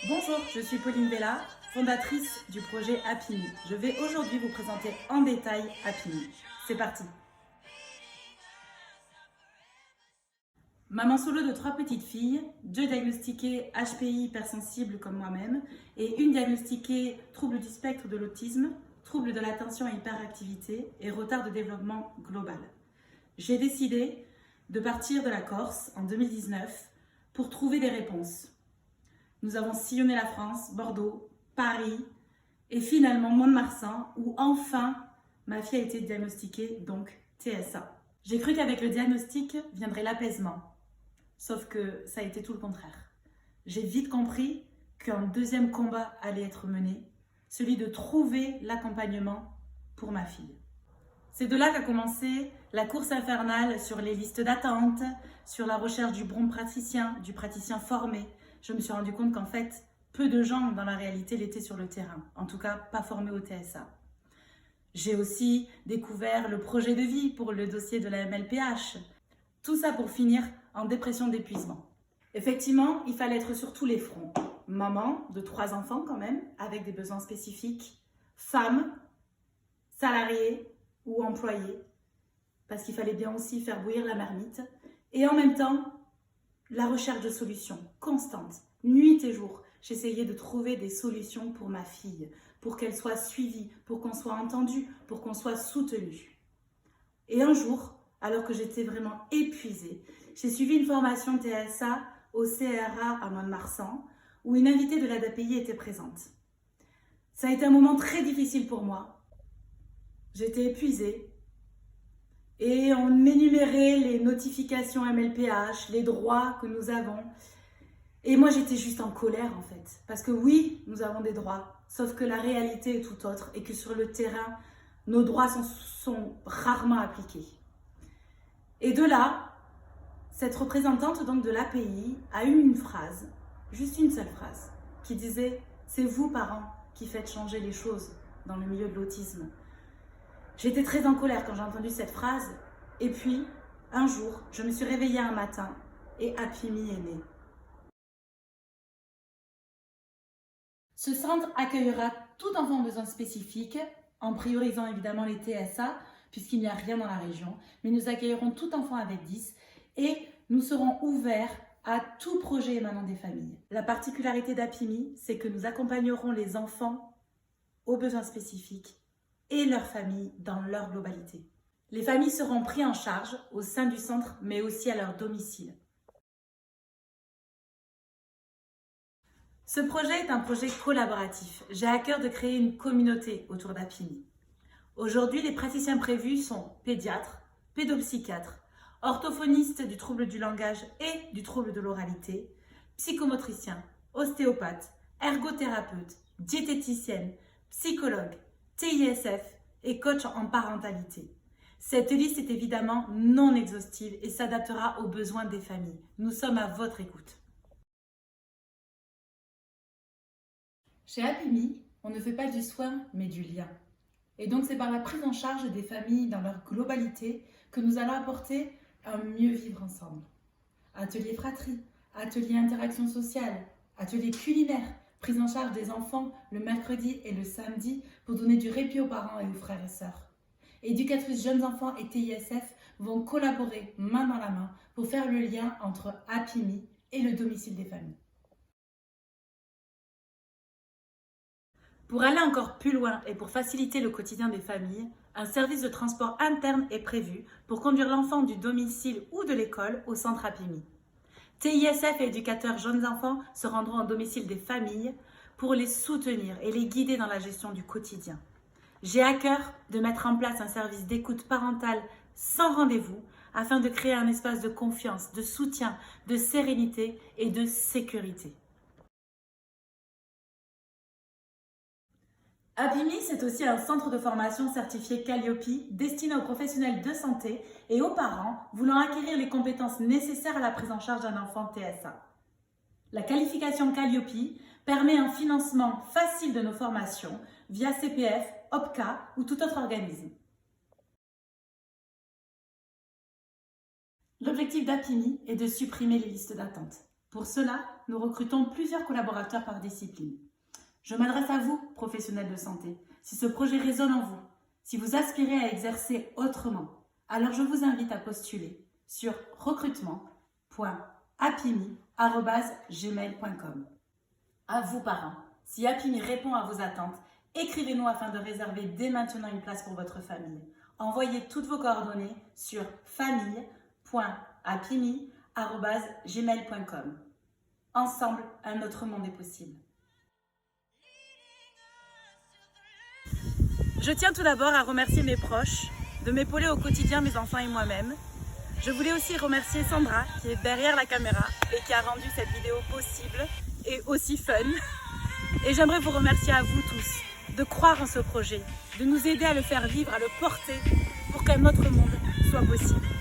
Bonjour, je suis Pauline Bella, fondatrice du projet Happy Me. Je vais aujourd'hui vous présenter en détail Happy Me. C'est parti! Maman solo de 3 petites filles, 2 diagnostiquées HPI hypersensibles comme moi-même et une diagnostiquée trouble du spectre de l'autisme, trouble de l'attention et hyperactivité et retard de développement global. J'ai décidé de partir de la Corse en 2019 pour trouver des réponses. Nous avons sillonné la France, Bordeaux, Paris et finalement Mont-de-Marsan où enfin ma fille a été diagnostiquée, donc TSA. J'ai cru qu'avec le diagnostic viendrait l'apaisement, sauf que ça a été tout le contraire. J'ai vite compris qu'un deuxième combat allait être mené, celui de trouver l'accompagnement pour ma fille. C'est de là qu'a commencé la course infernale sur les listes d'attente, sur la recherche du bon praticien, du praticien formé. Je me suis rendu compte qu'en fait, peu de gens dans la réalité l'étaient sur le terrain, en tout cas pas formés au TSA. J'ai aussi découvert le projet de vie pour le dossier de la MLPH. Tout ça pour finir en dépression d'épuisement. Effectivement, il fallait être sur tous les fronts. Maman de 3 enfants quand même, avec des besoins spécifiques. Femme, salariée ou employée, parce qu'il fallait bien aussi faire bouillir la marmite. Et en même temps, la recherche de solutions constante, nuit et jour. J'essayais de trouver des solutions pour ma fille, pour qu'elle soit suivie, pour qu'on soit entendu, pour qu'on soit soutenu. Et un jour, alors que j'étais vraiment épuisée, j'ai suivi une formation TSA au CRA à Mont-de-Marsan, où une invitée de l'ADAPI était présente. Ça a été un moment très difficile pour moi. J'étais épuisée. Et on m'énumérait les notifications MLPH, les droits que nous avons. Et moi, j'étais juste en colère, en fait. Parce que oui, nous avons des droits, sauf que la réalité est tout autre et que sur le terrain, nos droits sont rarement appliqués. Et de là, cette représentante donc de l'API a eu une phrase, juste une seule phrase, qui disait « C'est vous, parents, qui faites changer les choses dans le milieu de l'autisme ». J'étais très en colère quand j'ai entendu cette phrase. Et puis, un jour, je me suis réveillée un matin et Happy Me est né. Ce centre accueillera tout enfant en besoin spécifique, en priorisant évidemment les TSA, puisqu'il n'y a rien dans la région. Mais nous accueillerons tout enfant avec 10 et nous serons ouverts à tout projet émanant des familles. La particularité d'Happy Me, c'est que nous accompagnerons les enfants aux besoins spécifiques et leurs familles dans leur globalité. Les familles seront prises en charge au sein du centre, mais aussi à leur domicile. Ce projet est un projet collaboratif. J'ai à cœur de créer une communauté autour d'Happy Me. Aujourd'hui, les praticiens prévus sont pédiatres, pédopsychiatres, orthophonistes du trouble du langage et du trouble de l'oralité, psychomotriciens, ostéopathes, ergothérapeutes, diététiciennes, psychologues, TISF et coach en parentalité. Cette liste est évidemment non exhaustive et s'adaptera aux besoins des familles. Nous sommes à votre écoute. Chez Happy Me, on ne fait pas du soin, mais du lien. Et donc c'est par la prise en charge des familles dans leur globalité que nous allons apporter un mieux vivre ensemble. Atelier fratrie, atelier interaction sociale, atelier culinaire, prise en charge des enfants le mercredi et le samedi pour donner du répit aux parents et aux frères et sœurs. Éducatrices jeunes enfants et TISF vont collaborer main dans la main pour faire le lien entre Happy Me et le domicile des familles. Pour aller encore plus loin et pour faciliter le quotidien des familles, un service de transport interne est prévu pour conduire l'enfant du domicile ou de l'école au centre Happy Me. TISF et éducateurs jeunes enfants se rendront au domicile des familles pour les soutenir et les guider dans la gestion du quotidien. J'ai à cœur de mettre en place un service d'écoute parentale sans rendez-vous afin de créer un espace de confiance, de soutien, de sérénité et de sécurité. Happy Me, c'est aussi un centre de formation certifié Calliope destiné aux professionnels de santé et aux parents voulant acquérir les compétences nécessaires à la prise en charge d'un enfant TSA. La qualification Calliope permet un financement facile de nos formations via CPF, OPCA ou tout autre organisme. L'objectif d'Happy Me est de supprimer les listes d'attente. Pour cela, nous recrutons plusieurs collaborateurs par discipline. Je m'adresse à vous, professionnels de santé. Si ce projet résonne en vous, si vous aspirez à exercer autrement, alors je vous invite à postuler sur recrutement.apimi@gmail.com. À vous, parents, si Apimi répond à vos attentes, écrivez-nous afin de réserver dès maintenant une place pour votre famille. Envoyez toutes vos coordonnées sur famille.apimi@gmail.com. Ensemble, un autre monde est possible. Je tiens tout d'abord à remercier mes proches de m'épauler au quotidien, mes enfants et moi-même. Je voulais aussi remercier Sandra qui est derrière la caméra et qui a rendu cette vidéo possible et aussi fun. Et j'aimerais vous remercier à vous tous de croire en ce projet, de nous aider à le faire vivre, à le porter pour qu'un autre monde soit possible.